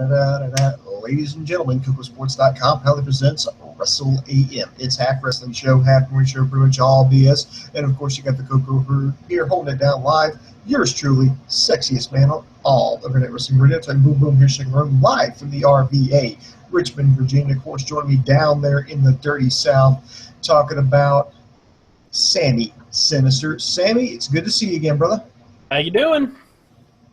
Ladies and gentlemen, KocoSports.com proudly presents Wrestle AM. It's half wrestling show, half movie show, pretty much all BS. And of course, you got the Coco here holding it down live. Yours truly, sexiest man on all of Internet Wrestling Radio. Time boom boom here, shaking room live from the RVA, Richmond, Virginia. Of course, joining me down there in the dirty South, talking about Sammy Synister. Sammy, it's good to see you again, brother. How you doing?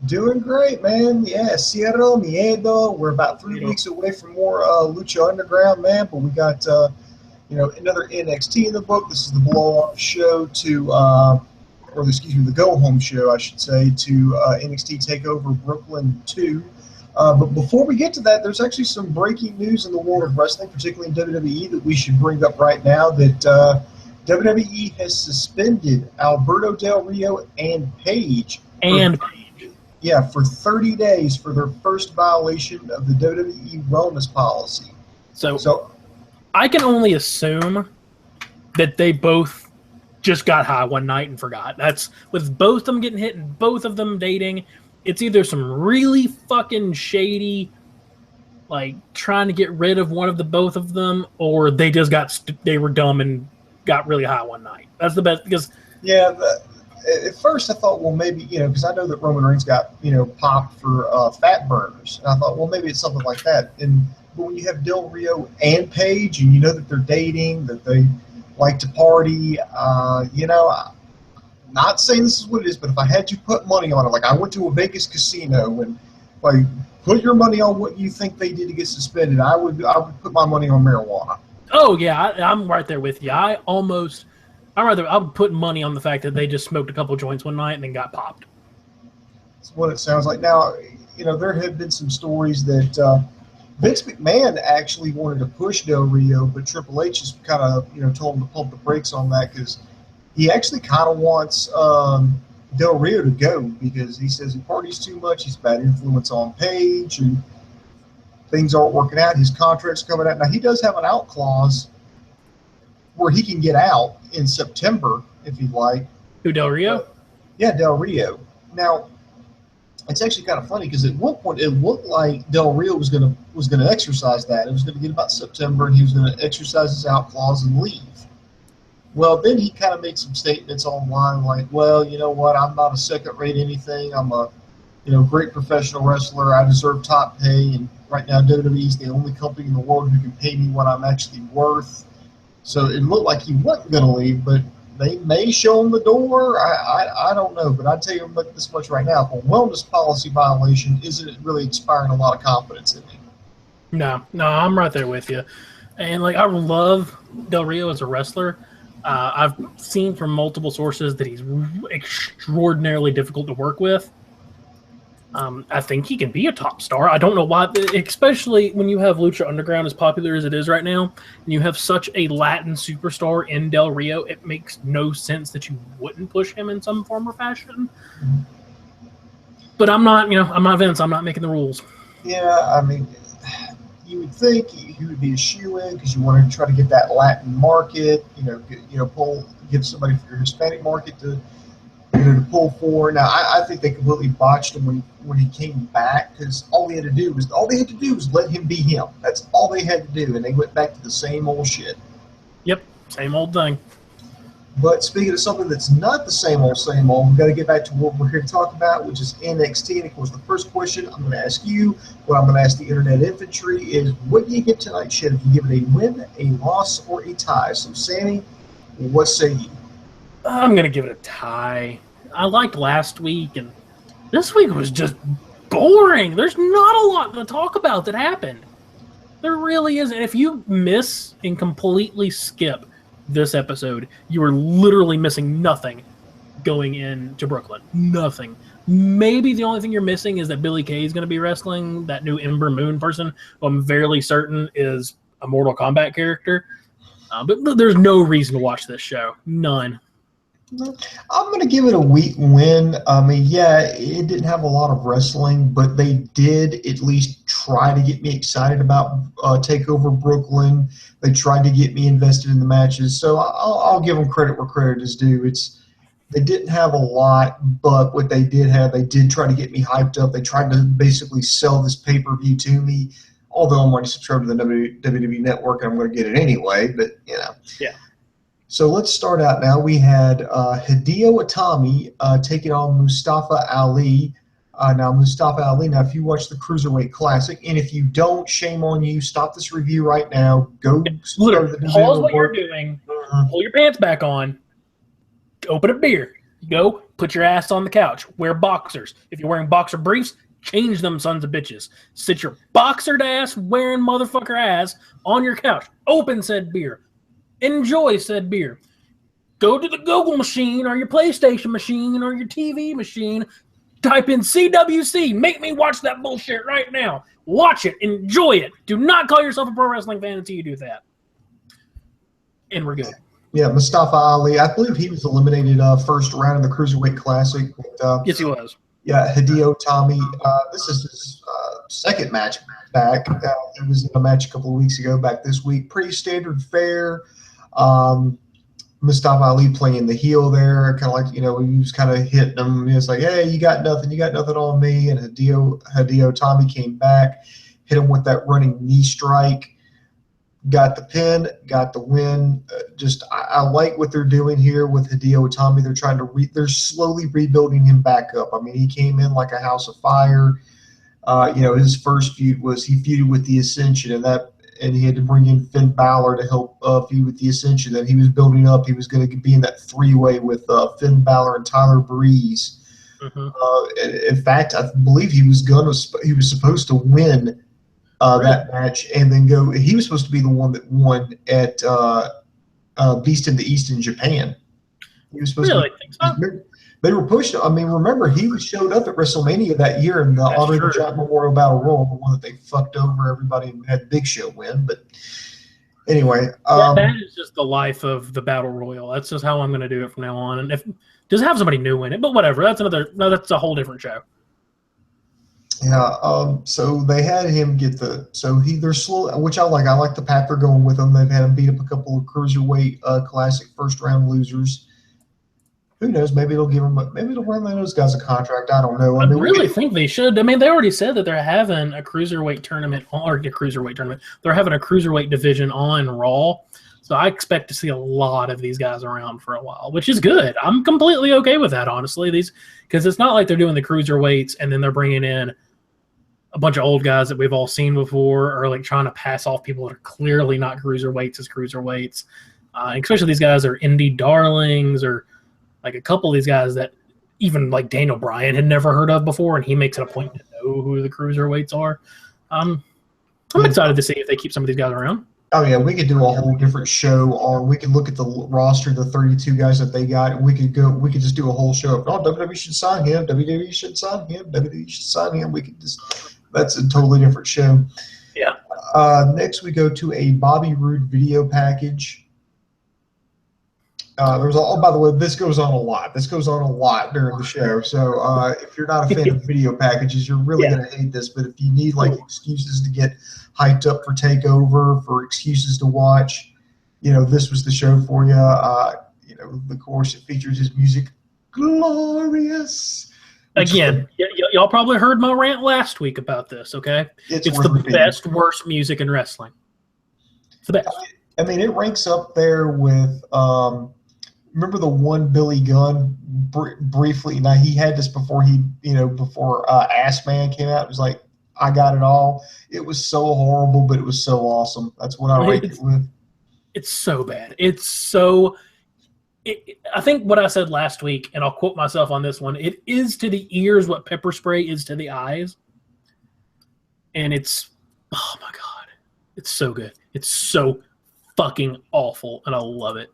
Doing great, man. Yeah, Cierro, Miedo. We're about 3 weeks away from more Lucha Underground, man. But we got, another NXT in the book. This is the blow-off show to, the go-home show, I should say, to NXT TakeOver Brooklyn 2. But before we get to that, there's actually some breaking news in the world of wrestling, particularly in WWE, that we should bring up right now. That WWE has suspended Alberto Del Rio and Paige. For 30 days for their first violation of the WWE wellness policy. So I can only assume that they both just got high one night and forgot. That's with both of them getting hit and both of them dating. It's either some really fucking shady, like trying to get rid of one of the both of them, or they just they were dumb and got really high one night. That's the best because at first I thought, well, maybe, because I know that Roman Reigns got, popped for fat burners. And I thought, well, maybe it's something like that. But when you have Del Rio and Paige, and you know that they're dating, that they like to party, not saying this is what it is, but if I had to put money on it, like I went to a Vegas casino and like put your money on what you think they did to get suspended, I would put my money on marijuana. Oh yeah, I'm right there with you. I would put money on the fact that they just smoked a couple joints one night and then got popped. That's what it sounds like. Now, there have been some stories that Vince McMahon actually wanted to push Del Rio, but Triple H just kind of, told him to pump the brakes on that because he actually kind of wants Del Rio to go because he says he parties too much. He's a bad influence on Paige, and things aren't working out. His contract's coming out. Now, he does have an out clause where he can get out in September if he'd like. Who, Del Rio? Yeah, Del Rio. Now, it's actually kind of funny because at one point it looked like Del Rio was gonna exercise that. It was going to get about September, and he was going to exercise his out clause and leave. Well, then he kind of made some statements online like, well, you know what, I'm not a second-rate anything. I'm a great professional wrestler. I deserve top pay, and right now WWE is the only company in the world who can pay me what I'm actually worth. So it looked like he wasn't going to leave, but they may show him the door. I don't know, but I'd tell you this much right now. If a wellness policy violation isn't really inspiring a lot of confidence in me. No, I'm right there with you. And, I love Del Rio as a wrestler. I've seen from multiple sources that he's extraordinarily difficult to work with. I think he can be a top star. I don't know why, especially when you have Lucha Underground as popular as it is right now, and you have such a Latin superstar in Del Rio, it makes no sense that you wouldn't push him in some form or fashion. But I'm not Vince. I'm not making the rules. Yeah, I mean, you would think he would be a shoe-in because you want to try to get that Latin market, give somebody for your Hispanic market to pull for. Now, I think they completely botched him when he came back because all they had to do was let him be him. That's all they had to do, and they went back to the same old shit. Yep, same old thing. But speaking of something that's not the same old, we've got to get back to what we're here to talk about, which is NXT. And, of course, the first question I'm going to ask you, what I'm going to ask the Internet Infantry is, what do you give tonight's shit? If you give it a win, a loss, or a tie? So, Sammy, what say you? I'm going to give it a tie. I liked last week, and this week was just boring. There's not a lot to talk about that happened. There really isn't. If you miss and completely skip this episode, you are literally missing nothing going into Brooklyn. Nothing. Maybe the only thing you're missing is that Billie Kay is going to be wrestling, that new Ember Moon person, who I'm fairly certain is a Mortal Kombat character. But there's no reason to watch this show. None. I'm going to give it a weak win. I mean, yeah, it didn't have a lot of wrestling, but they did at least try to get me excited about TakeOver Brooklyn. They tried to get me invested in the matches. So I'll give them credit where credit is due. They didn't have a lot, but what they did have, they did try to get me hyped up. They tried to basically sell this pay-per-view to me, although I'm already subscribed to the WWE Network and I'm going to get it anyway, but, you know. Yeah. So let's start out now. We had Hideo Itami taking on Mustafa Ali. Now, Mustafa Ali, now, if you watch the Cruiserweight Classic, and if you don't, shame on you, stop this review right now. Go literally, pause what you're doing, pull your pants back on, open a beer, go put your ass on the couch, wear boxers. If you're wearing boxer briefs, change them sons of bitches. Sit your boxered ass wearing motherfucker ass on your couch. Open said beer. Enjoy said beer. Go to the Google machine or your PlayStation machine or your TV machine. Type in CWC. Make me watch that bullshit right now. Watch it. Enjoy it. Do not call yourself a pro wrestling fan until you do that. And we're good. Yeah, Mustafa Ali. I believe he was eliminated first round in the Cruiserweight Classic. Yes, he was. Yeah, Hideo Itami. This is his second match back. He was in a match a couple of weeks ago, back this week. Pretty standard fare. Mustafa Ali playing the heel there, kind of like, you know, he was kind of hitting him. He was like, hey, you got nothing on me. And Hideo Itami came back, hit him with that running knee strike. Got the pin, got the win. I like what they're doing here with Hideo Itami. They're trying to they're slowly rebuilding him back up. I mean, he came in like a house of fire. You know, his first feud was he feuded with the Ascension, and he had to bring in Finn Balor to help feud with the Ascension. That he was building up. He was going to be in that three-way with Finn Balor and Tyler Breeze. In fact, I believe he was supposed to win that match, and then go. He was supposed to be the one that won at Beast in the East in Japan. He was supposed to. Think so? They were pushed. I mean, remember he showed up at WrestleMania that year in the Honor of the Giant Memorial Battle Royal, the one that they fucked over everybody and had Big Show win. But anyway, that is just the life of the Battle Royal. That's just how I'm going to do it from now on. And if just have somebody new in it, but whatever. That's a whole different show. Yeah, so they had him get they're slow, which I like. I like the path they're going with him. They've had him beat up a couple of Cruiserweight Classic first round losers. Who knows? Maybe it'll run those guys a contract. I don't know. I really think they should. I mean, they already said that they're having a Cruiserweight tournament They're having a Cruiserweight division on Raw. So I expect to see a lot of these guys around for a while, which is good. I'm completely okay with that, honestly. Because it's not like they're doing the Cruiserweights and then they're bringing in a bunch of old guys that we've all seen before, or like trying to pass off people that are clearly not Cruiserweights as Cruiserweights. Especially these guys are indie darlings, or like a couple of these guys that even like Daniel Bryan had never heard of before, and he makes it a point to know who the Cruiserweights are. I'm excited to see if they keep some of these guys around. Oh yeah, we could do a whole different show on. We could look at the roster, the 32 guys that they got, and we could just do a whole show. Oh, WWE should sign him. WWE should sign him. WWE should sign him. We could just. That's a totally different show. Yeah. Next, we go to a Bobby Roode video package. By the way, this goes on a lot. This goes on a lot during the show. So if you're not a fan of video packages, you're really going to hate this. But if you need like excuses to get hyped up for TakeOver, for excuses to watch, you know, this was the show for you. You know, of course, it features his music, Glorious. Again, y'all probably heard my rant last week about this, okay? It's the best, worst music in wrestling. It's the best. I mean, it ranks up there with, remember the one Billy Gunn briefly? Now, he had this before before Ass Man came out. It was like, I got it all. It was so horrible, but it was so awesome. That's what I rank it with. It's so bad. It's so... I think what I said last week, and I'll quote myself on this one, it is to the ears what pepper spray is to the eyes. And it's, oh my God, it's so good. It's so fucking awful, and I love it.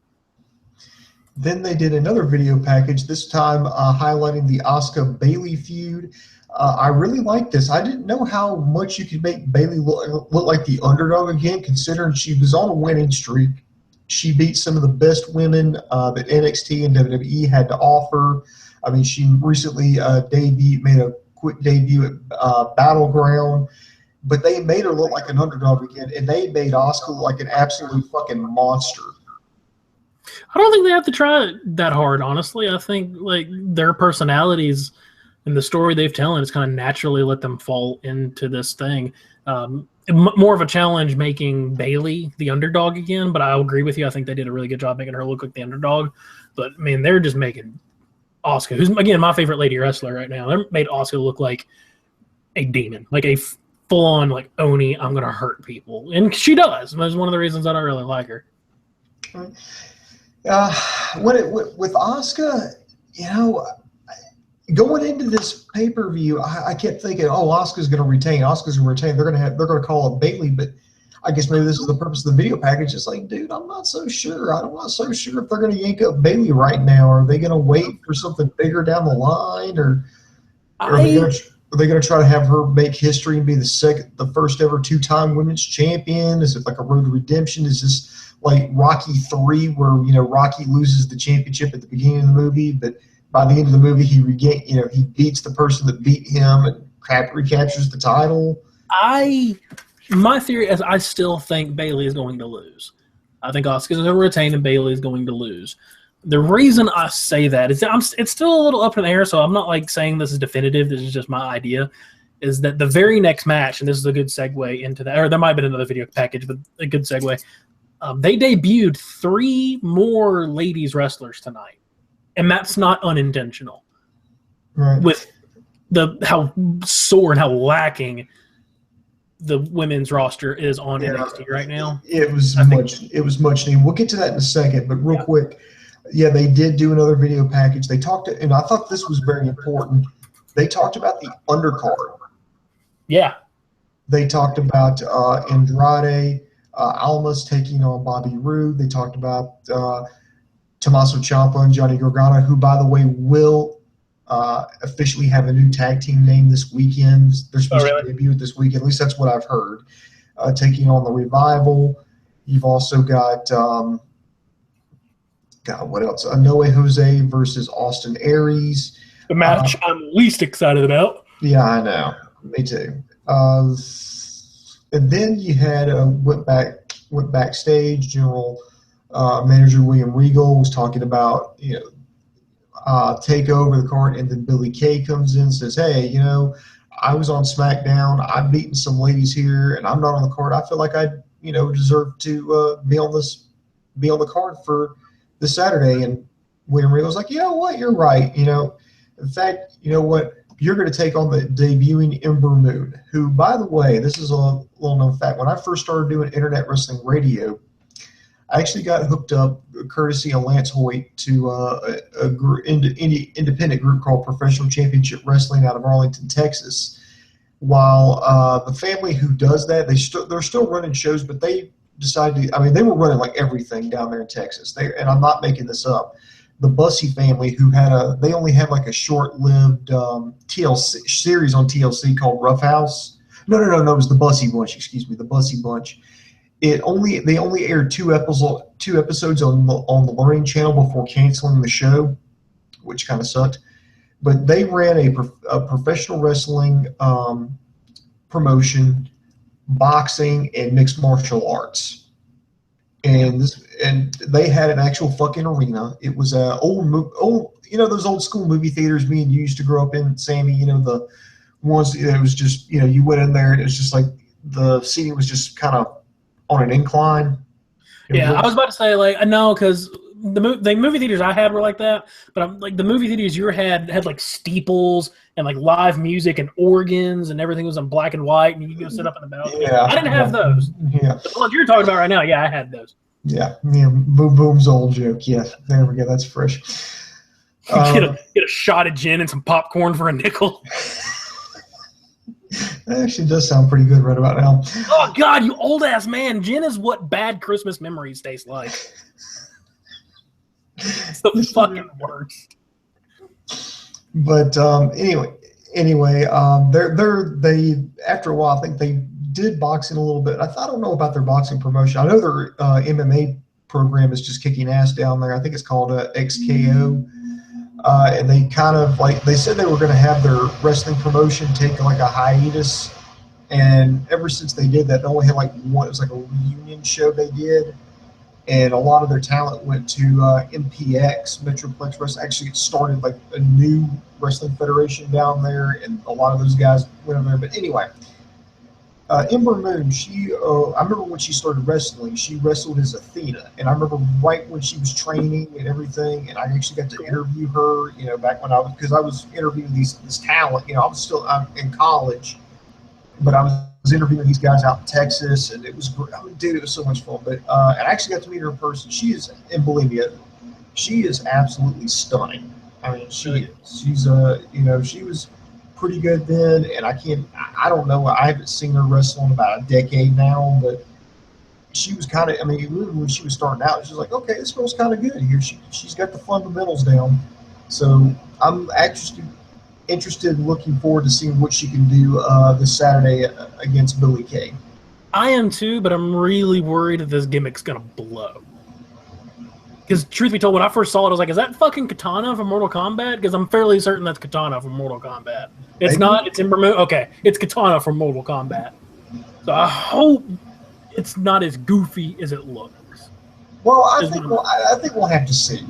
Then they did another video package, this time highlighting the Asuka Bayley feud. I really like this. I didn't know how much you could make Bayley look like the underdog again, considering she was on a winning streak. She beat some of the best women that NXT and WWE had to offer. I mean, she recently made a quick debut at Battleground, but they made her look like an underdog again, and they made Asuka look like an absolute fucking monster. I don't think they have to try that hard, honestly. I think like their personalities and the story they've telling is kind of naturally let them fall into this thing. More of a challenge making Bailey the underdog again, but I agree with you. I think they did a really good job making her look like the underdog. But I mean, they're just making Asuka, who's again my favorite lady wrestler right now. They made Asuka look like a demon, like a full-on like Oni. I'm gonna hurt people, and she does. That's one of the reasons I don't really like her. With Asuka, going into this pay-per-view, I kept thinking, oh, Asuka's going to retain. Asuka's going to retain. They're going to call it Bailey, but I guess maybe this is the purpose of the video package. It's like, dude, I'm not so sure. I'm not so sure if they're going to yank up Bailey right now. Are they going to wait for something bigger down the line, or are they going to try to have her make history and be the first ever 2-time women's champion? Is it like a road to redemption? Is this like Rocky 3, where Rocky loses the championship at the beginning of the movie, but by the end of the movie he he beats the person that beat him and recaptures the title? My theory is I still think Bailey is going to lose. I think Asuka's going to retain and Bailey is going to lose. The reason I say that is it's still a little up in the air, so I'm not like saying this is definitive. This is just my idea. Is that the very next match, and this is a good segue into that, or there might have been another video package, but a good segue. They debuted 3 more ladies wrestlers tonight, and that's not unintentional. Right. With how sore and how lacking the women's roster is on NXT right now. It was much needed. We'll get to that in a second, but real quick, they did do another video package. They talked, and I thought this was very important. They talked about the undercard. Yeah. They talked about Andrade Almas taking on Bobby Roode. They talked about Tommaso Ciampa and Johnny Gargano, who, by the way, will officially have a new tag team name this weekend. They're supposed to debut this weekend. At least that's what I've heard. Taking on the Revival. You've also got, what else? Noe Jose versus Austin Aries. The match I'm least excited about. Yeah, I know. Me too. And then you had went backstage. General Manager William Regal was talking about take over the card, and then Billy Kay comes in and says, "Hey, I was on SmackDown. I've beaten some ladies here, and I'm not on the card. I feel like I deserve to be on the card for this Saturday." And William Regal was like, "You know what? You're right. In fact, you know what? You're going to take on the debuting Ember Moon, who, by the way, this is a little known fact. When I first started doing internet wrestling radio, I actually got hooked up, courtesy of Lance Hoyt, to a independent group called Professional Championship Wrestling out of Arlington, Texas. While the family who does that, they're still running shows, but they decided to, they were running like everything down there in Texas. And I'm not making this up. The Bussy family, who they only had like a short-lived TLC series on TLC called Rough House. No, it was the Bussy Bunch. Excuse me, the Bussy Bunch. They only aired 2 episodes on the Learning Channel before canceling the show, which kind of sucked. But they ran a professional wrestling promotion, boxing, and mixed martial arts. And they had an actual fucking arena. It was old, those old school movie theaters me and you used to grow up in, Sammy. The ones that was just you went in there and it was just like the seating was just kind of on an incline. I was about to say no, because the movie theaters I had were like that, but the movie theaters you had like steeples and like live music and organs and everything was in black and white, and you could go sit up in the balcony. Yeah, I didn't have those. Yeah, the ones you're talking about right now, I had those. Yeah, Boom Boom's old joke. Yeah, there we go. That's fresh. Get a shot of gin and some popcorn for a nickel. That actually does sound pretty good right about now. Oh God, you old ass man! Gin is what bad Christmas memories taste like. It's the fucking worst. But anyway, they after a while, I think they did boxing a little bit. I don't know about their boxing promotion. I know their MMA program is just kicking ass down there. I think it's called XKO. And they kind of they said they were going to have their wrestling promotion take like a hiatus. And ever since they did that, they only had one. It was like a reunion show they did. and a lot of their talent went to MPX, Metroplex Wrestling. Actually, it started like a new wrestling federation down there, and a lot of those guys went over there. But anyway, Ember Moon, I remember when she started wrestling, she wrestled as Athena. And I remember right when she was training and everything, and I actually got to interview her, back when because I was interviewing this talent. I'm in college, but I was interviewing these guys out in Texas, and it was great. I mean, dude, it was so much fun. But and I actually got to meet her in person. And believe me, she is absolutely stunning. I mean, she was pretty good then, and I don't know, I haven't seen her wrestle in about a decade now, but she was kind of, when she was starting out, she was like, okay, this girl's kind of good here. She's got the fundamentals down. So I'm actually interested and looking forward to seeing what she can do this Saturday against Billie Kay. I am too, but I'm really worried that this gimmick's going to blow. Because truth be told, when I first saw it, I was like, is that fucking Katana from Mortal Kombat? Because I'm fairly certain that's Katana from Mortal Kombat. It's Maybe. Not. It's Ember Moon. Okay, it's Katana from Mortal Kombat. So I hope it's not as goofy as it looks. Well, I think we'll have to see.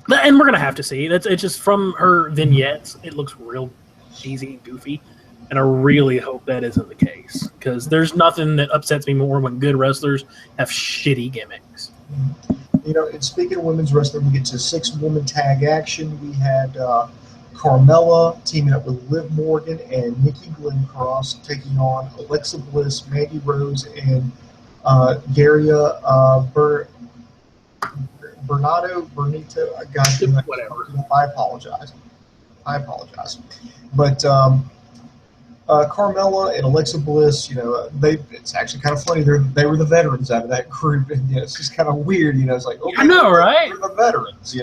And we're going to have to see. It's just from her vignettes, it looks real cheesy and goofy. And I really hope that isn't the case. Because there's nothing that upsets me more when good wrestlers have shitty gimmicks. And speaking of women's wrestling, we get to 6-woman tag action. We had Carmella teaming up with Liv Morgan and Nikki Glencross taking on Alexa Bliss, Mandy Rose, and Daria Bernito. Whatever. I apologize. But Carmella and Alexa Bliss, it's actually kind of funny. They were the veterans out of that group, and it's just kind of weird. It's like, okay, I know, right? They're the veterans,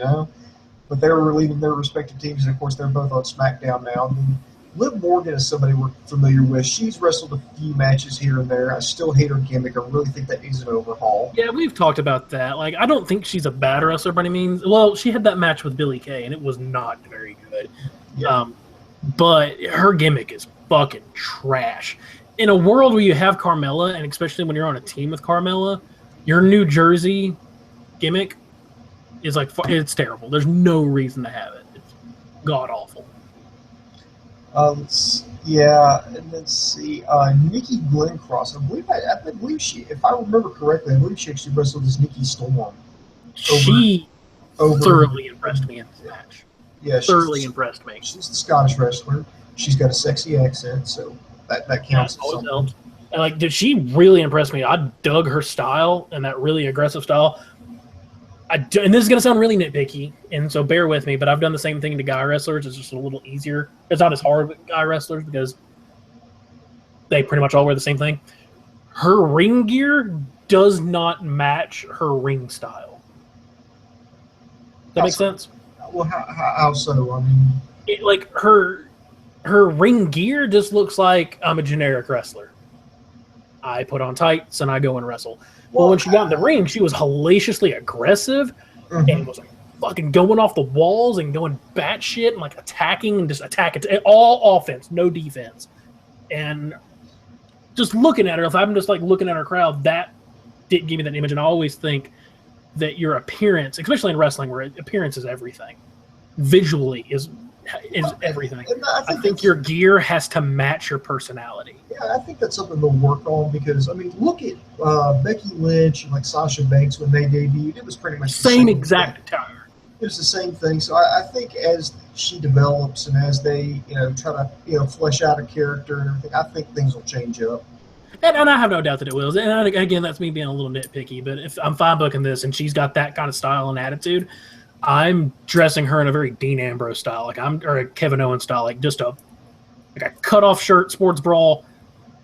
but they were leading their respective teams, and of course they're both on SmackDown now. And Liv Morgan is somebody we're familiar with. She's wrestled a few matches here and there. I still hate her gimmick. I really think that needs an overhaul. Yeah, we've talked about that. Like, I don't think she's a bad wrestler by any means. Well, she had that match with Billie Kay, and it was not very good. Yeah. But her gimmick is fucking trash. In a world where you have Carmella, and especially when you're on a team with Carmella, your New Jersey gimmick is like, it's terrible. There's no reason to have it. It's god awful. And let's see. Nikki Glencross. I believe she, if I remember correctly, I believe she actually wrestled as Nikki Storm. She thoroughly impressed me in this match. Yeah, thoroughly impressed me. She's the Scottish wrestler. She's got a sexy accent, so that counts. And did she really impress me? I dug her style and that really aggressive style. And this is going to sound really nitpicky, and so bear with me, but I've done the same thing to guy wrestlers. It's just a little easier. It's not as hard with guy wrestlers because they pretty much all wear the same thing. Her ring gear does not match her ring style. Does that make sense? Well, how so? Her ring gear just looks like I'm a generic wrestler. I put on tights and I go and wrestle. Well, when she got in the ring, she was hellaciously aggressive and was like fucking going off the walls and going batshit and like attacking and just attacking. All offense, no defense. And just looking at her, if I'm just like looking at her crowd, that didn't give me that image. And I always think that your appearance, especially in wrestling where appearance is everything, visually is everything. I think your gear has to match your personality. Yeah, I think that's something they'll work on because, look at Becky Lynch and like Sasha Banks when they debuted. It was pretty much the same exact attire. It was the same thing. So I think as she develops and as they try to flesh out a character and everything, I think things will change up. And I have no doubt that it will. And again, that's me being a little nitpicky. But if I'm fine booking this and she's got that kind of style and attitude, I'm dressing her in a very Dean Ambrose style, or a Kevin Owens style, like just a cut off shirt, sports bra,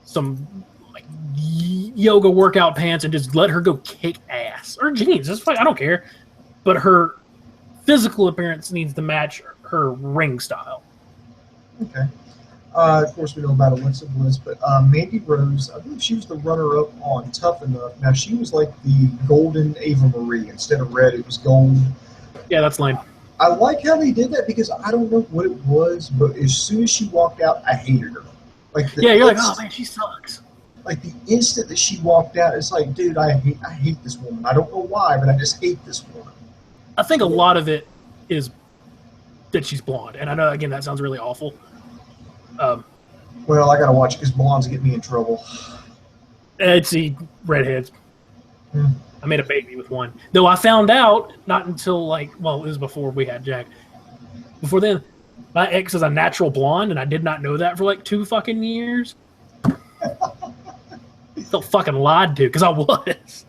some like yoga workout pants, and just let her go kick ass or jeans. That's fine. I don't care. But her physical appearance needs to match her ring style. Okay. Of course, we know about Alexa Bliss, but Mandy Rose, I believe she was the runner-up on Tough Enough. Now, she was like the golden Ava Marie. Instead of red, it was gold. Yeah, that's lame. I like how they did that because I don't know what it was, but as soon as she walked out, I hated her. You're like, oh, man, she sucks. like the instant that she walked out, it's like, dude, I hate this woman. I don't know why, but I just hate this woman. I think a lot of it is that she's blonde, and I know again that sounds really awful. Well, I gotta watch it because blondes get me in trouble. I'd see redheads. Hmm. I made a baby with one. Though I found out not until it was before we had Jack. Before then, my ex is a natural blonde, and I did not know that for like 2 fucking years. Felt fucking lied to because I was.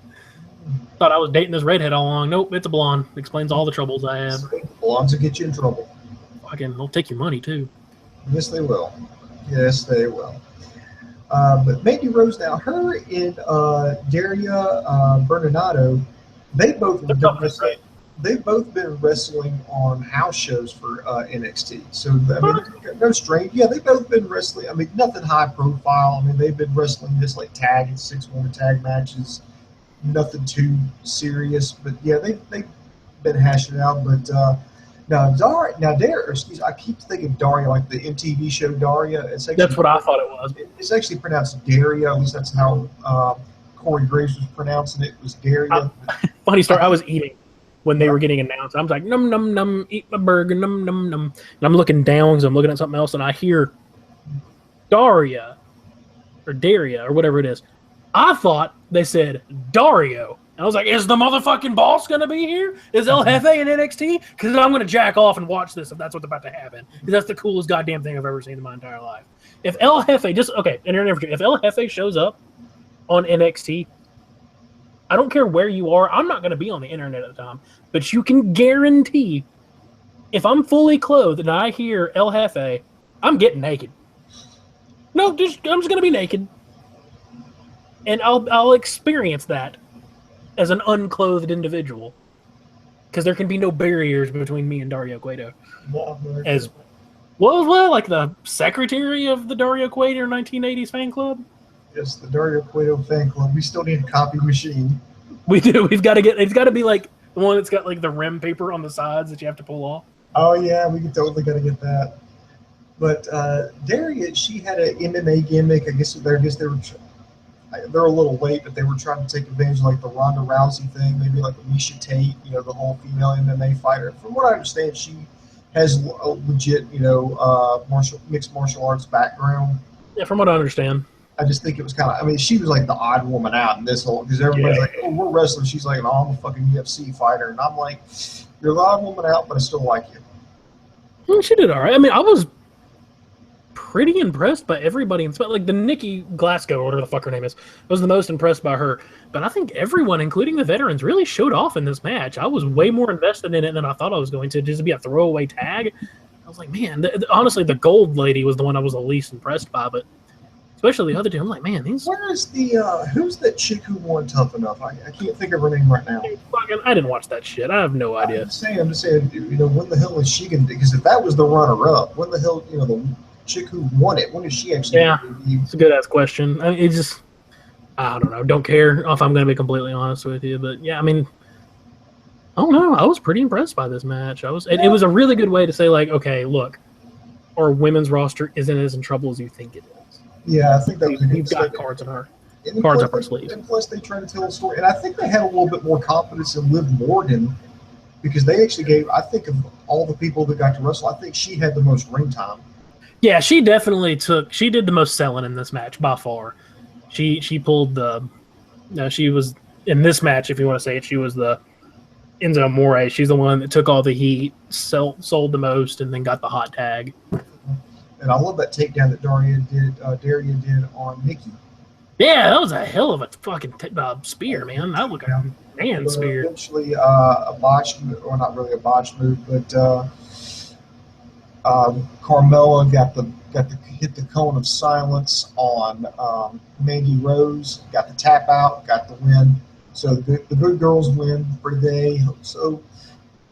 Thought I was dating this redhead all along. Nope, it's a blonde. Explains all the troubles I have. Blondes will get you in trouble. Fucking, they'll take your money too. Yes, they will. Yes, they will. But Mandy Rose now, her and Daria Bernardo, they've both been wrestling on house shows for NXT. So I mean, no strange. Yeah, they've both been wrestling. I mean, nothing high profile. I mean, they've been wrestling just like tag and 6-woman tag matches. Nothing too serious. But yeah, they've been hashing it out. But I keep thinking Daria, like the MTV show Daria. That's what I thought it was. It's actually pronounced Daria. At least that's how Corey Graves was pronouncing it. Was Daria. Funny story. I was eating when they were getting announced. I was like, num, num, num, eat my burger, num, num, num. And I'm looking down because I'm looking at something else, and I hear Daria or whatever it is. I thought they said Dario. And I was like, is the motherfucking boss going to be here? Is El Jefe in NXT? Because I'm going to jack off and watch this if that's what's about to happen. Because that's the coolest goddamn thing I've ever seen in my entire life. If El Jefe, if El Jefe shows up on NXT, I don't care where you are. I'm not going to be on the internet at the time. But you can guarantee if I'm fully clothed and I hear El Jefe, I'm getting naked. No, I'm just going to be naked. And I'll experience that as an unclothed individual, because there can be no barriers between me and Dario Cueto. As like the secretary of the Dario Cueto 1980s fan club. Yes, the Dario Cueto fan club. We still need a copy machine. We do. It's got to be like the one that's got like the rim paper on the sides that you have to pull off. Oh yeah, we totally got to get that. But Daria, she had an MMA gimmick. I guess they were. They're a little late, but they were trying to take advantage of like the Ronda Rousey thing, maybe like Alicia Tate, the whole female MMA fighter. From what I understand, she has a legit, mixed martial arts background. Yeah, from what I understand. I just think it was kind of, I mean, she was like the odd woman out in this whole, because everybody's like, oh, we're wrestling. She's like, no, I'm a fucking UFC fighter. And I'm like, you're the odd woman out, but I still like you. Well, she did all right. I mean, I was pretty impressed by everybody. Like the Nikki Glasgow, or whatever the fuck her name is, I was the most impressed by her. But I think everyone, including the veterans, really showed off in this match. I was way more invested in it than I thought I was going to. Just to be a throwaway tag, I was like, man, honestly, the gold lady was the one I was the least impressed by. But especially the other two, I'm like, man, these. Where's the who's that chick who won Tough Enough? I can't think of her name right now. I didn't watch that shit. I have no idea. I'm just saying, when the hell is she going to? Because if that was the runner-up, when the hell, the chick who won it, when is she actually? Yeah, it's a good ass question. I mean, I don't know. Don't care if I'm going to be completely honest with you, but yeah, I mean, I don't know. I was pretty impressed by this match. It was a really good way to say, like, okay, look, our women's roster isn't as in trouble as you think it is. Yeah, I think that was a good We've got cards up our sleeves. And plus, they tried to tell a story, and I think they had a little bit more confidence in Liv Morgan because they actually gave. I think of all the people that got to wrestle, I think she had the most ring time. Yeah, she definitely she did the most selling in this match by far. She pulled she was in this match, if you want to say it, she was the Enzo Amore. She's the one that took all the heat, sold the most, and then got the hot tag. And I love that takedown that Daria did on Nikki. Yeah, that was a hell of a fucking spear, man. That looked like a man spear. Eventually, a botched, or not really a botched move, but Carmella got the hit the cone of silence on Mandy Rose, got the tap out, got the win. So the good girls win for the day. So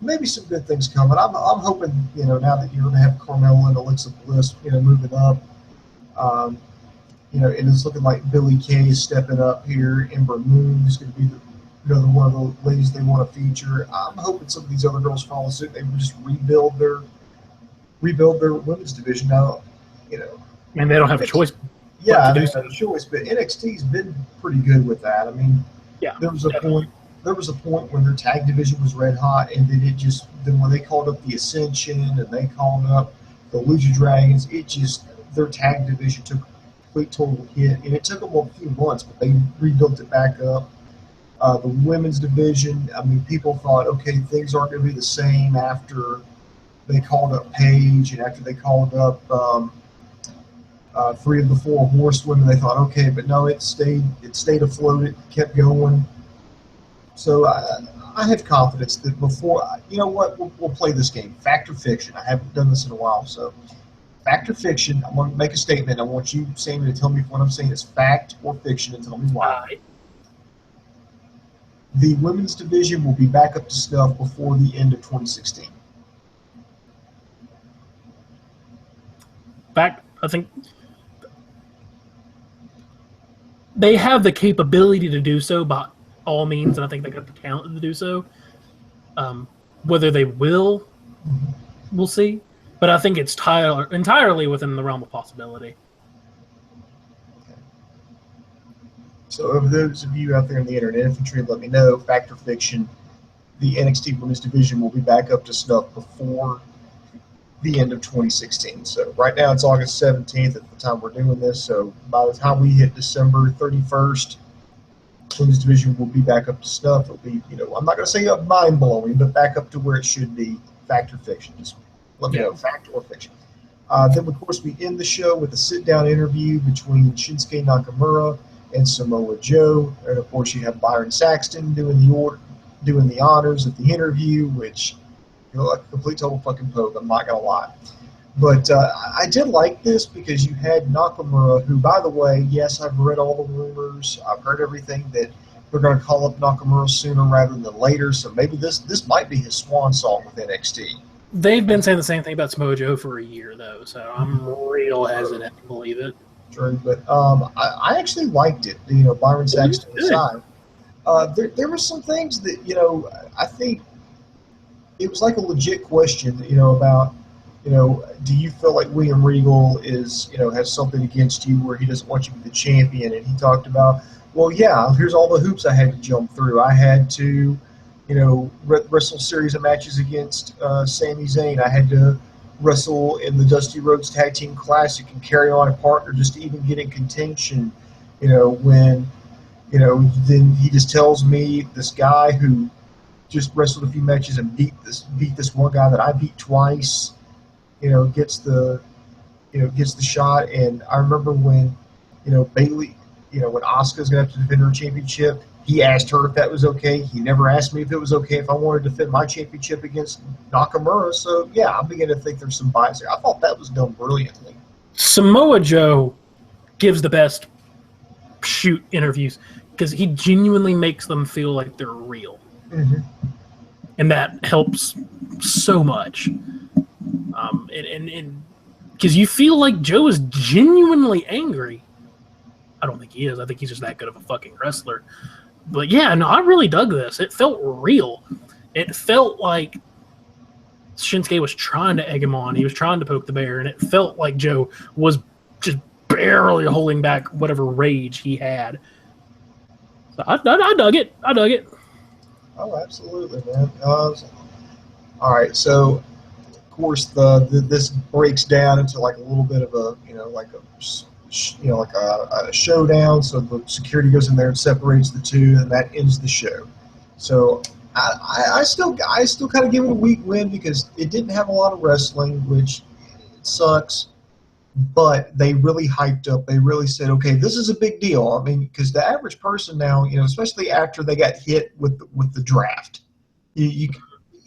maybe some good things coming. I'm hoping, now that you're going to have Carmella and Alexa Bliss, moving up. And it's looking like Billie Kay is stepping up here. Ember Moon is going to be another one of the ladies they want to feature. I'm hoping some of these other girls follow suit. They just rebuild their women's division now. And they don't have a choice Yeah, to they do have so. no choice, but NXT's been pretty good with that. I mean, Yeah, there was a definitely. point. There was a point when their tag division was red hot, and then when they called up the Ascension and they called up the Lucha Dragons, it just their tag division took a complete total hit, and it took them a few months, but they rebuilt it back up. The women's division, I mean, people thought, okay, things aren't going to be the same after they called up Paige and after they called up three of the four horsewomen. They thought, okay, but no, it stayed afloat. It kept going. So I have confidence that before, you know what, we'll play this game. Fact or fiction. I haven't done this in a while, so fact or fiction. I'm going to make a statement. I want you, Sammy, to tell me if what I'm saying is fact or fiction and tell me why. The women's division will be back up to snuff before the end of 2016. Fact, I think they have the capability to do so by all means, and I think they got the talent to do so. Whether they will, we'll see. But I think it's entirely within the realm of possibility. So, of those of you out there in the internet infantry, let me know, fact or fiction, the NXT Women's Division will be back up to snuff before the end of 2016. So, right now it's August 17th at the time we're doing this. So, by the time we hit December 31st, Women's Division will be back up to snuff. It'll be, I'm not going to say mind blowing, but back up to where it should be. Fact or fiction? Just let me know, fact or fiction. Then, of course, we end the show with a sit-down interview between Shinsuke Nakamura and Samoa Joe, and of course, you have Byron Saxton doing the honors at the interview, which like a complete total fucking poke. I'm not gonna lie, but I did like this because you had Nakamura, who, by the way, yes, I've read all the rumors, I've heard everything that they're going to call up Nakamura sooner rather than later, so maybe this might be his swan song with NXT. They've been saying the same thing about Samoa Joe for a year, though, so I'm real hesitant to believe it. True, but I actually liked it. Byron Saxton aside, there were some things that I think it was like a legit question. About do you feel like William Regal has something against you where he doesn't want you to be the champion? And he talked about, well, yeah, here's all the hoops I had to jump through. I had to wrestle a series of matches against Sami Zayn. I had to wrestle in the Dusty Rhodes Tag Team Classic and carry on a partner just to even get in contention. When then he just tells me, this guy who just wrestled a few matches and beat this one guy that I beat twice, gets the shot. And I remember when Bayley, when Asuka's gonna have to defend her championship, he asked her if that was okay. He never asked me if it was okay if I wanted to defend my championship against Nakamura. So, yeah, I'm beginning to think there's some bias there. I thought that was done brilliantly. Samoa Joe gives the best shoot interviews because he genuinely makes them feel like they're real. Mm-hmm. And that helps so much. And because you feel like Joe is genuinely angry. I don't think he is. I think he's just that good of a fucking wrestler. But yeah, no, I really dug this. It felt real. It felt like Shinsuke was trying to egg him on. He was trying to poke the bear, and it felt like Joe was just barely holding back whatever rage he had. So I dug it. I dug it. Oh, absolutely, man. All right, so of course this breaks down into like a little bit of a a showdown. So the security goes in there and separates the two, and that ends the show. So I still kind of give it a weak win because it didn't have a lot of wrestling, which sucks. But they really hyped up. They really said, okay, this is a big deal. I mean, because the average person now, especially after they got hit with the draft,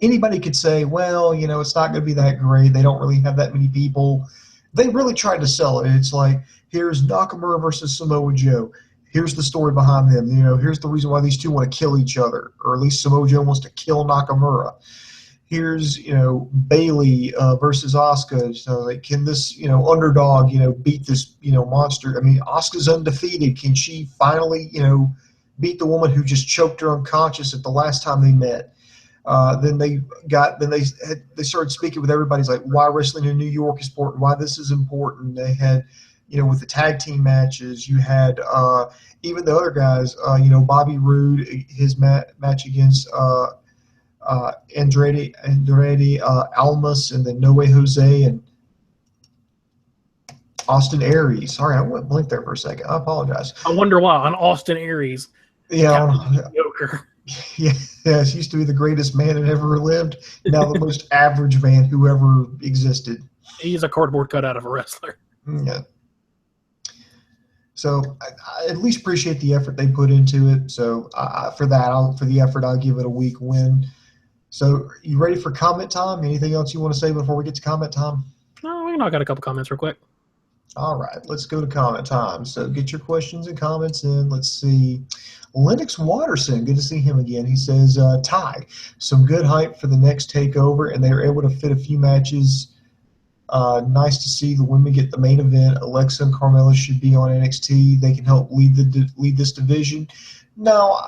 anybody could say, well, it's not going to be that great. They don't really have that many people. They really tried to sell it. It's like, here's Nakamura versus Samoa Joe. Here's the story behind them. Here's the reason why these two want to kill each other, or at least Samoa Joe wants to kill Nakamura. Here's, Bayley versus Asuka. So, like, can this, underdog, beat this, monster? I mean, Asuka's undefeated. Can she finally, beat the woman who just choked her unconscious at the last time they met? Then they started speaking with everybody. It's like, why wrestling in New York is important, why this is important. They had with the tag team matches, you had even the other guys. Bobby Roode, his match against Andrade Almas, and then No Way Jose and Austin Aries. Sorry, I went blank there for a second. I apologize. I wonder why on Austin Aries. Yeah, Joker. Yes, used to be the greatest man that ever lived. Now the most average man who ever existed. He's a cardboard cutout of a wrestler. Yeah. So I at least appreciate the effort they put into it. So for the effort, I'll give it a week win. So you ready for comment time? Anything else you want to say before we get to comment time? No, we got a couple comments real quick. All right, let's go to comment time. So get your questions and comments in. Let's see. Lennox Watterson, good to see him again. He says, Ty, some good hype for the next takeover, and they were able to fit a few matches. Nice to see the women get the main event. Alexa and Carmella should be on NXT. They can help lead this division. No,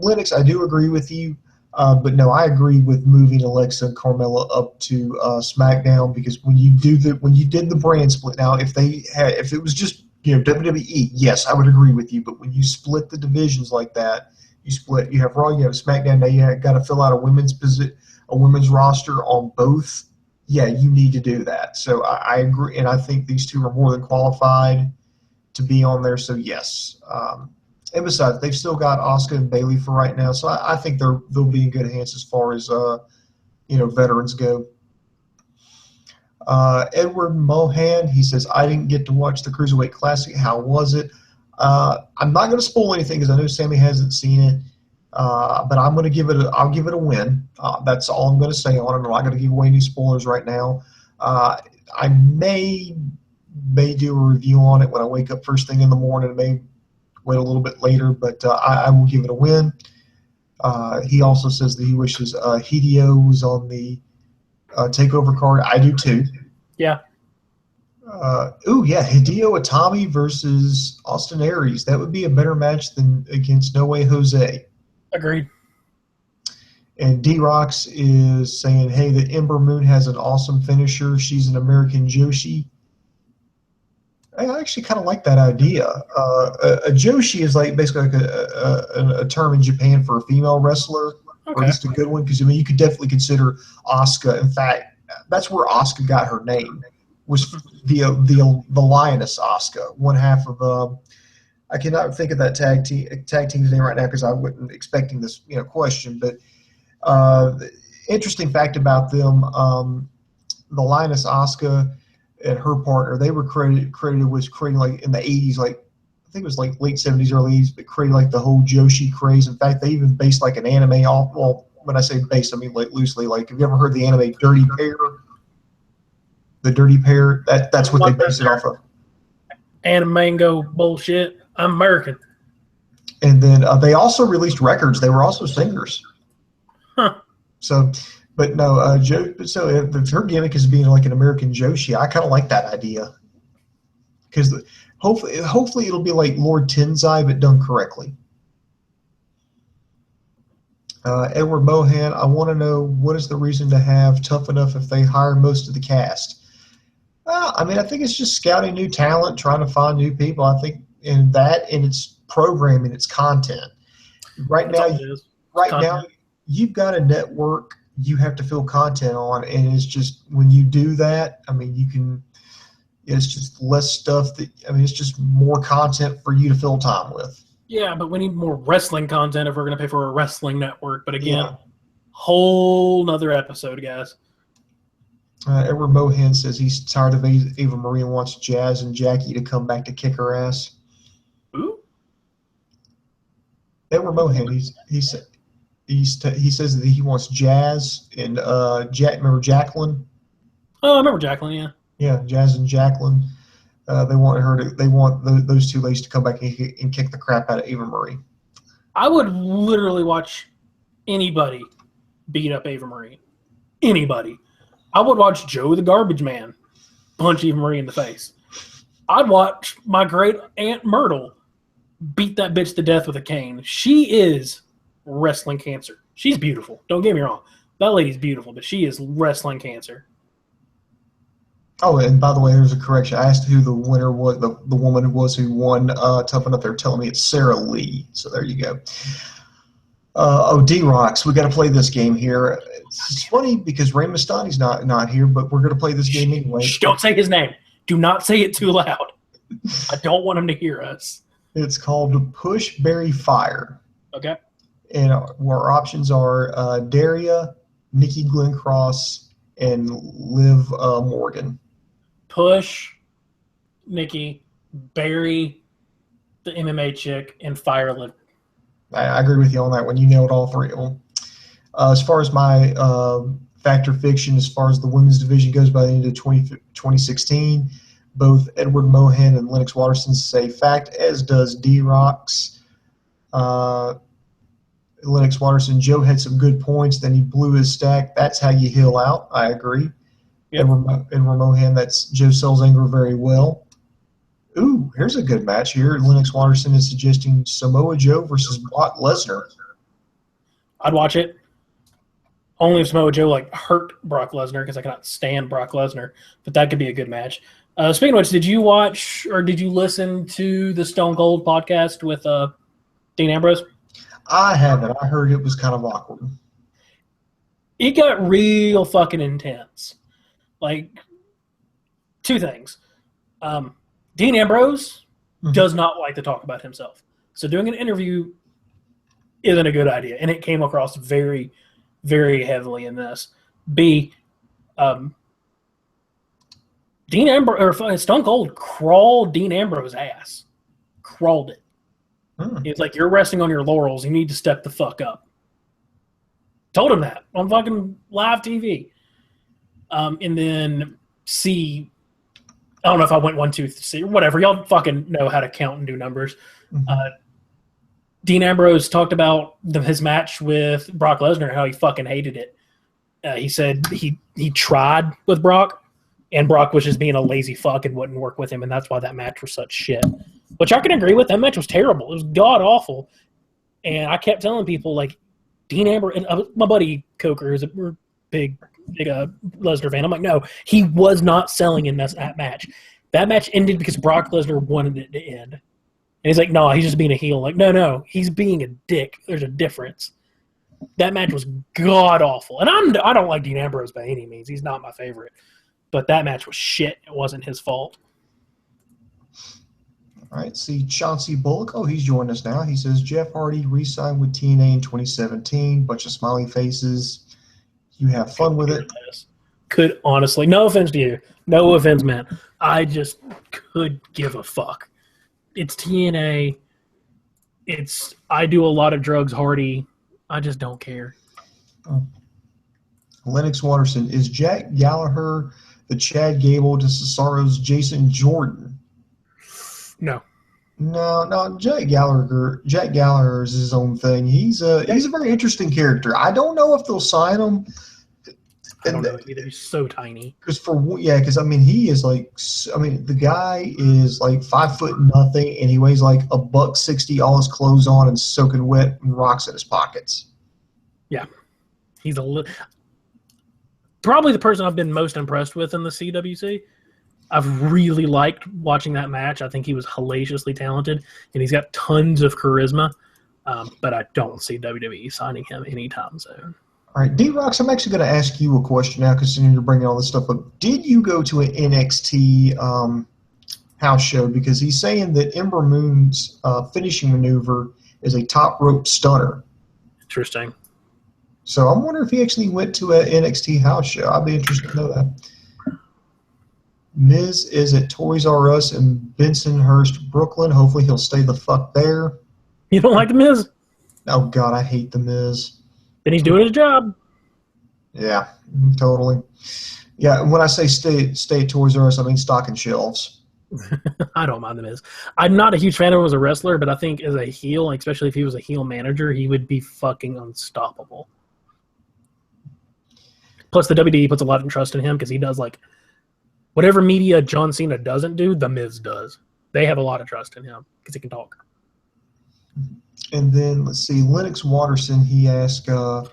Lennox, I do agree with you. But no, I agree with moving Alexa and Carmella up to SmackDown, because when you did the brand split, now if it was just WWE, yes, I would agree with you. But when you split the divisions like that, you have Raw, you have SmackDown. Now you got to fill out a women's roster on both. Yeah, you need to do that. So I agree, and I think these two are more than qualified to be on there. So yes. And besides, they've still got Asuka and Bayley for right now, so I think they'll be in good hands as far as veterans go. Edward Mohan, he says, I didn't get to watch the Cruiserweight Classic. How was it? I'm not going to spoil anything because I know Sammy hasn't seen it, but I'll give it a win. That's all I'm going to say on it. I'm not going to give away any spoilers right now. I may do a review on it when I wake up first thing in the morning. I may wait a little bit later, but I will give it a win. He also says that he wishes Hideo was on the takeover card. I do too. Yeah. Hideo Itami versus Austin Aries. That would be a better match than against No Way Jose. Agreed. And D-Rox is saying, hey, the Ember Moon has an awesome finisher. She's an American Joshi. I actually kind of like that idea. A Joshi is basically like a term in Japan for a female wrestler, or at least a good one, because you could definitely consider Asuka. In fact, that's where Asuka got her name, was the Lioness Asuka, one half of. I cannot think of that tag team's name right now because I wasn't expecting this question. But the interesting fact about them, the Lioness Asuka and her partner, they were credited with creating, like, in the 80s, like I think it was like late 70s, early 80s, but created like the whole Joshi craze. In fact, they even based like an anime off. Well, when I say based, I mean like loosely. Like, have you ever heard the anime Dirty Pair? The Dirty Pair. That's what they based it off of. Animango bullshit. I'm American. And then they also released records. They were also singers. Huh. So. But no, so if her gimmick is being like an American Joshi, I kind of like that idea. Because hopefully it'll be like Lord Tensai, but done correctly. Edward Mohan, I want to know, what is the reason to have Tough Enough if they hire most of the cast? I think it's just scouting new talent, trying to find new people. I think in its programming, its content. Right now, you've got a network you have to fill content on, and it's just, when you do that, it's just less stuff it's just more content for you to fill time with. Yeah, but we need more wrestling content if we're going to pay for a wrestling network. But again, whole nother episode, guys. Edward Mohan says he's tired of Ava Marie and wants Jazz and Jackie to come back to kick her ass. Who? Edward Mohan, he says that he wants Jazz and remember Jacqueline? Oh, I remember Jacqueline. Yeah. Yeah, Jazz and Jacqueline. They want those two ladies to come back and kick the crap out of Ava Marie. I would literally watch anybody beat up Ava Marie. Anybody. I would watch Joe the Garbage Man punch Eva Marie in the face. I'd watch my great Aunt Myrtle beat that bitch to death with a cane. She is wrestling cancer. She's beautiful. Don't get me wrong. That lady's beautiful, but she is wrestling cancer. Oh, and by the way, there's a correction. I asked who the winner was, the woman was who won Tough Enough. They're telling me it's Sarah Lee. So there you go. D-Rocks, we got to play this game here. It's funny because Ray Mastani's not here, but we're going to play this game anyway. Shh, don't say his name. Do not say it too loud. I don't want him to hear us. It's called Push Berry Fire. Okay. And our options are Daria, Nikki Glencross, and Liv Morgan. Push, Nikki, Barry, the MMA chick, and Fire Liv. I agree with you on that one. You nailed all three of them. As far as my factor fiction, as far as the women's division goes by the end of 2016, both Edward Mohan and Lennox Watterson say fact, as does D-Rocks. Lennox Watterson, Joe had some good points, then he blew his stack. That's how you heal out. I agree. Yep. And Mohan, that's Joe sells anger very well. Ooh, here's a good match here. Lennox Watterson is suggesting Samoa Joe versus Brock Lesnar. I'd watch it. Only if Samoa Joe hurt Brock Lesnar, because I cannot stand Brock Lesnar. But that could be a good match. Speaking of which, did you watch or did you listen to the Stone Cold podcast with Dean Ambrose? I haven't. I heard it was kind of awkward. It got real fucking intense. Two things. Dean Ambrose does not like to talk about himself. So doing an interview isn't a good idea. And it came across very, very heavily in this. B, Dean Ambrose, or Stone Cold crawled Dean Ambrose's ass. Crawled it. He's like, you're resting on your laurels. You need to step the fuck up. Told him that on fucking live TV. And then C, I don't know if I went 1, 2, 3, whatever. Y'all fucking know how to count and do numbers. Dean Ambrose talked about his match with Brock Lesnar, how he fucking hated it. He said he tried with Brock, and Brock was just being a lazy fuck and wouldn't work with him, and that's why that match was such shit. Which I can agree with. That match was terrible. It was god-awful. And I kept telling people, Dean Ambrose, and my buddy Coker is a big Lesnar fan. I'm like, no, he was not selling in that match. That match ended because Brock Lesnar wanted it to end. And he's like, no, he's just being a heel. No, he's being a dick. There's a difference. That match was god-awful. And I don't like Dean Ambrose by any means. He's not my favorite. But that match was shit. It wasn't his fault. All right, see Chauncey Bullock. Oh, he's joined us now. He says, Jeff Hardy re-signed with TNA in 2017. Bunch of smiley faces. You have fun with it. Could honestly, no offense to you. No offense, man. I just could give a fuck. It's TNA. I do a lot of drugs, Hardy. I just don't care. Lennox Watterson. Is Jack Gallagher the Chad Gable to Cesaro's Jason Jordan? No, Jack Gallagher is his own thing. He's a very interesting character. I don't know if they'll sign him. I don't know either. He's so tiny. Because he is the guy is 5'0" and he weighs $160, all his clothes on and soaking wet and rocks in his pockets. Yeah, he's probably the person I've been most impressed with in the CWC. I've really liked watching that match. I think he was hellaciously talented, and he's got tons of charisma. But I don't see WWE signing him anytime soon. All right, D-Rocks, I'm actually going to ask you a question now because you're bringing all this stuff up. Did you go to an NXT house show? Because he's saying that Ember Moon's finishing maneuver is a top rope stunner. Interesting. So I'm wondering if he actually went to an NXT house show. I'd be interested to know that. Miz is at Toys R Us in Bensonhurst, Brooklyn. Hopefully he'll stay the fuck there. You don't like The Miz? Oh, God, I hate The Miz. Then he's doing his job. Yeah, totally. Yeah, when I say stay at Toys R Us, I mean stocking shelves. I don't mind The Miz. I'm not a huge fan of him as a wrestler, but I think as a heel, especially if he was a heel manager, he would be fucking unstoppable. Plus, the WWE puts a lot of trust in him because he does whatever media John Cena doesn't do, The Miz does. They have a lot of trust in him because he can talk. And then, let's see, Lennox Watterson, he asked Lesnar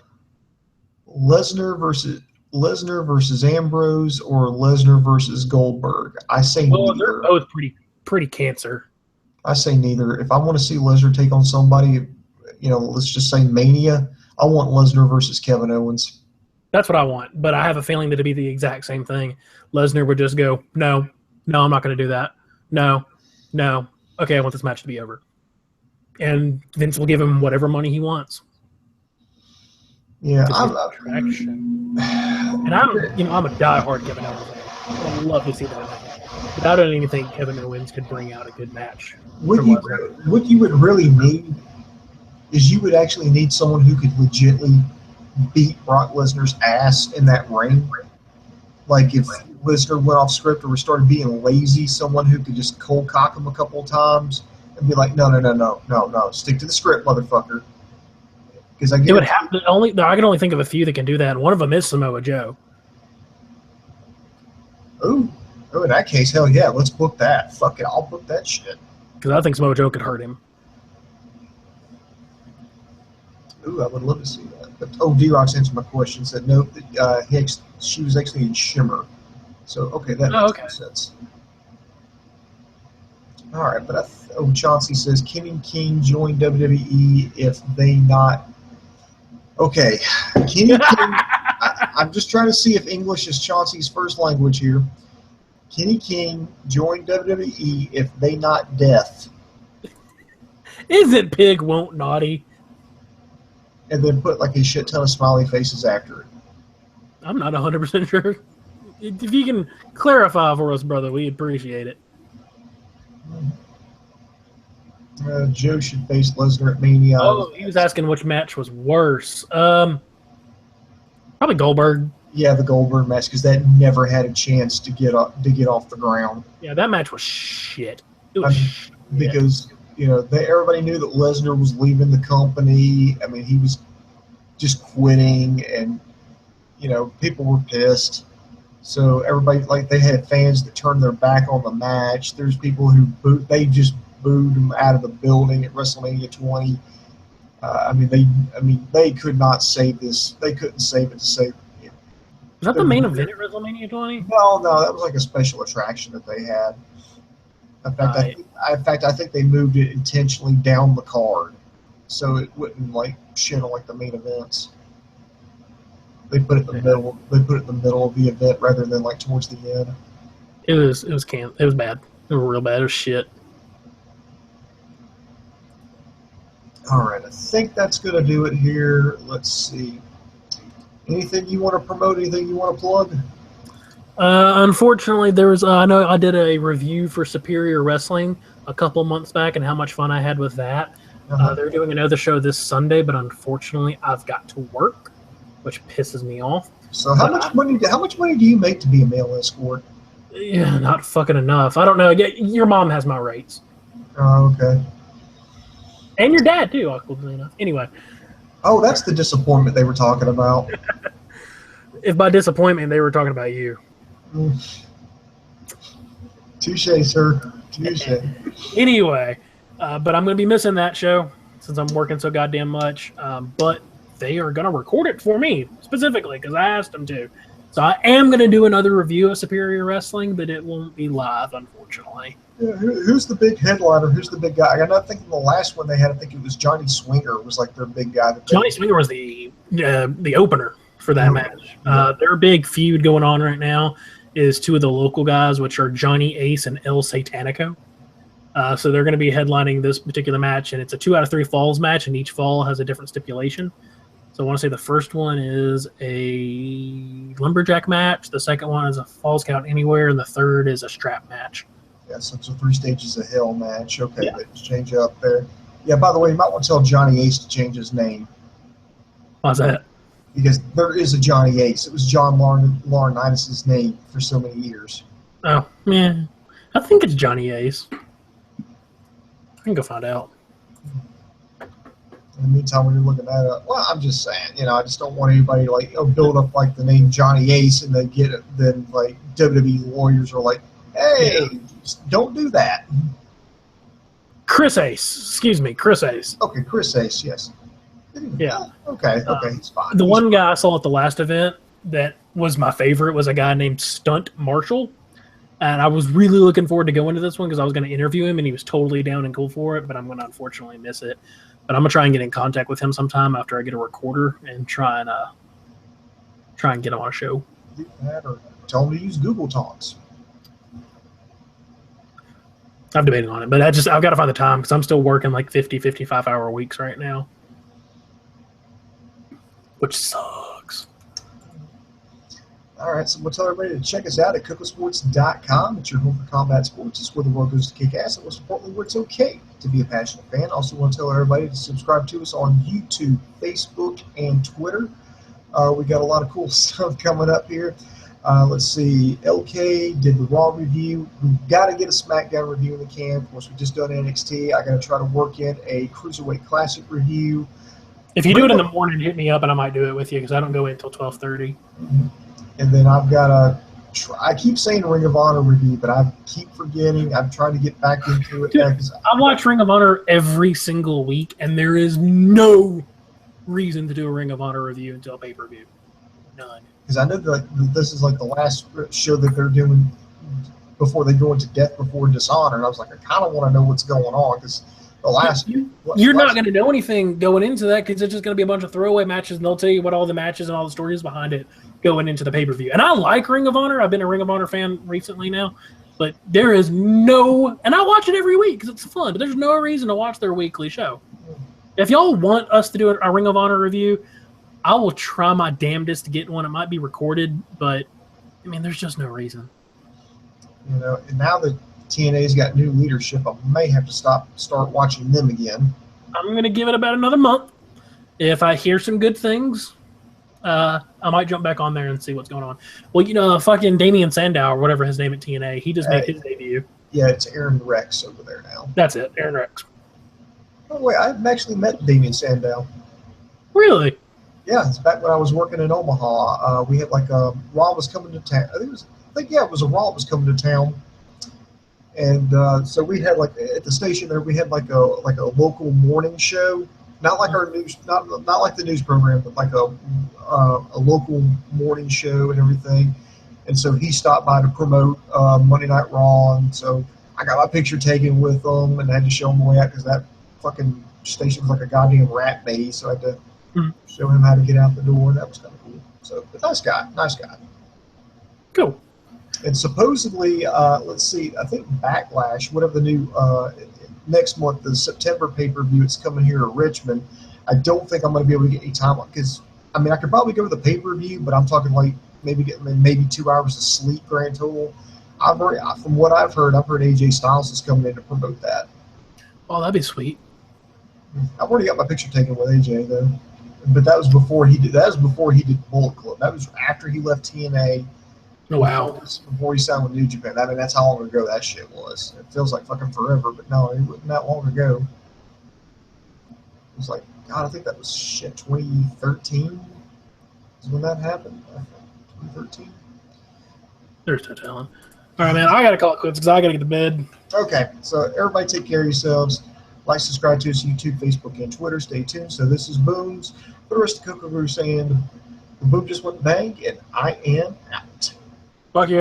versus Lesnar versus Ambrose or Lesnar versus Goldberg? I say Well, they're neither. both pretty cancer. I say neither. If I want to see Lesnar take on somebody, let's just say Mania, I want Lesnar versus Kevin Owens. That's what I want, but I have a feeling that it'd be the exact same thing. Lesnar would just go, no, I'm not going to do that. No. Okay, I want this match to be over. And Vince will give him whatever money he wants. Yeah, And I'm a diehard Kevin Owens fan. I would love to see that match. But I don't even think Kevin Owens could bring out a good match. What you would really need is you would actually need someone who could legitimately beat Brock Lesnar's ass in that ring. Like if Lesnar went off script or started being lazy, someone who could just cold cock him a couple of times and be like, no, stick to the script, motherfucker. Because I would have to I can only think of a few that can do that, and one of them is Samoa Joe. Oh, in that case, hell yeah, let's book that. Fuck it, I'll book that shit. Because I think Samoa Joe could hurt him. Ooh, I would love to see that. But D-Rock's answered my question. Said no, she was actually in Shimmer. So okay, that makes sense. All right, but Chauncey says Kenny King joined WWE if they not. Okay, Kenny King. I'm just trying to see if English is Chauncey's first language here. Kenny King joined WWE if they not deaf. Is it Pig Won't Naughty? And then put like a shit ton of smiley faces after it. I'm not 100% sure. If you can clarify for us, brother, we appreciate it. Joe should face Lesnar at Mania. Oh, he was asking which match was worse. Probably Goldberg. Yeah, the Goldberg match, because that never had a chance to get off the ground. Yeah, that match was shit. It was shit. Because everybody knew that Lesnar was leaving the company. I mean, he was just quitting, and people were pissed. So everybody, like, they had fans that turned their back on the match. There's people who they just booed him out of the building at WrestleMania 20. They could not save this. They couldn't save it to save. Was that the main event at WrestleMania 20? No, that was like a special attraction that they had. In fact, I think they moved it intentionally down the card, so it wouldn't like shit on like the main events. They put it in the middle. They put it in the middle of the event rather than like towards the end. It was bad. It was real bad. It was shit. All right, I think that's gonna do it here. Let's see. Anything you want to promote? Anything you want to plug? Unfortunately, there was. I know I did a review for Superior Wrestling a couple months back, and how much fun I had with that. They're doing another show this Sunday, but unfortunately, I've got to work, which pisses me off. So how much money do you make to be a male escort? Yeah, not fucking enough. I don't know. Your mom has my rates. Oh, okay. And your dad too, awkwardly enough. Anyway. Oh, that's the disappointment they were talking about. If by disappointment they were talking about you. Touche, sir. Touche. Anyway, but I'm going to be missing that show since I'm working so goddamn much. But they are going to record it for me specifically because I asked them to. So I am going to do another review of Superior Wrestling, but it won't be live, unfortunately. Yeah, who's the big headliner? Who's the big guy? I'm not thinking the last one they had. I think it was Johnny Swinger was like their big guy. Johnny Swinger was the opener for that match. Their big feud going on right now is two of the local guys, which are Johnny Ace and El Satanico. So they're going to be headlining this particular match, and it's a 2 out of 3 falls match, and each fall has a different stipulation. So I want to say the first one is a lumberjack match, the second one is a falls count anywhere, and the third is a strap match. Yeah, so it's a 3 stages of hell match. Okay, yeah. Let's change up there. Yeah, by the way, you might want to tell Johnny Ace to change his name. Why's that? Because there is a Johnny Ace. It was John Laurinaitis' name for so many years. Oh, yeah. I think it's Johnny Ace. I can go find out. In the meantime, when you're looking that up, well, I'm just saying, I just don't want anybody to like build up like the name Johnny Ace and then get it. Then like WWE lawyers are like, hey, don't do that. Chris Ace. Okay, Chris Ace, yes. Yeah. Okay, he's fine. The one guy I saw at the last event that was my favorite was a guy named Stunt Marshall. And I was really looking forward to going to this one because I was going to interview him, and he was totally down and cool for it, but I'm going to unfortunately miss it. But I'm going to try and get in contact with him sometime after I get a recorder and try and get him on a show. Do that or tell him to use Google Talks. I'm debating on it, but I've got to find the time because I'm still working like 50, 55-hour weeks right now, which sucks. All right, so we'll tell everybody to check us out at KocoSports.com. It's your home for combat sports. It's where the world goes to kick ass, and most importantly, where it's okay to be a passionate fan. Also want to tell everybody to subscribe to us on YouTube, Facebook, and Twitter. We got a lot of cool stuff coming up here. Let's see, LK did the Raw review. We've got to get a SmackDown review in the can. Of course, we just done NXT. I got to try to work in a Cruiserweight Classic review. If you do it in the morning, hit me up, and I might do it with you because I don't go in until 12:30. And then I've got to try. I keep saying Ring of Honor review, but I keep forgetting. I'm trying to get back into it. I watch Ring of Honor every single week, and there is no reason to do a Ring of Honor review until pay-per-view. None. Because I know that this is like the last show that they're doing before they go into Death Before Dishonor, and I was like, I kind of want to know what's going on because the last you're not going to know anything going into that because it's just going to be a bunch of throwaway matches, and they'll tell you what all the matches and all the stories behind it going into the pay-per-view. And I like Ring of Honor. I've been a Ring of Honor fan recently now, but there is no – and I watch it every week because it's fun, but there's no reason to watch their weekly show. If y'all want us to do a Ring of Honor review, I will try my damnedest to get one. It might be recorded, but, I mean, there's just no reason. You know, and now that TNA's got new leadership, I may have to start watching them again. I'm going to give it about another month. If I hear some good things, I might jump back on there and see what's going on. Well, you know, fucking Damian Sandow or whatever his name at TNA, he just made his debut. Yeah, it's Aaron Rex over there now. That's it, Aaron Rex. Oh, wait, I've actually met Damian Sandow. Really? Yeah, it's back when I was working in Omaha. We had like a Raw was coming to town. I think it was a Raw was coming to town. And so we had like at the station there, we had like a local morning show, not like our news, not like the news program, but like a local morning show and everything. And so he stopped by to promote Monday Night Raw, and so I got my picture taken with him and I had to show him the way out because that fucking station was like a goddamn rat maze. So I had to show him how to get out the door. That was kind of cool. So, but nice guy. Cool. And supposedly, let's see, I think Backlash, whatever the new, next month, the September pay-per-view, it's coming here to Richmond. I don't think I'm going to be able to get any time on because, I mean, I could probably go to the pay-per-view, but I'm talking like maybe 2 hours of sleep grand total. From what I've heard AJ Styles is coming in to promote that. Oh, that'd be sweet. I've already got my picture taken with AJ though, but that was before he did. That was before he did Bullet Club. That was after he left TNA. Oh, wow. Before he signed with New Japan. I mean, that's how long ago that shit was. It feels like fucking forever, but no, it wasn't that long ago. It was like, God, I think that was 2013 is when that happened. 2013. There's no telling. All right, man, I got to call it quits because I got to get to bed. Okay, so everybody take care of yourselves. Like, subscribe to us on YouTube, Facebook, and Twitter. Stay tuned. So this is Booms. For the rest of Coco Guru saying, the boom just went bang, and I am out. Fuck you.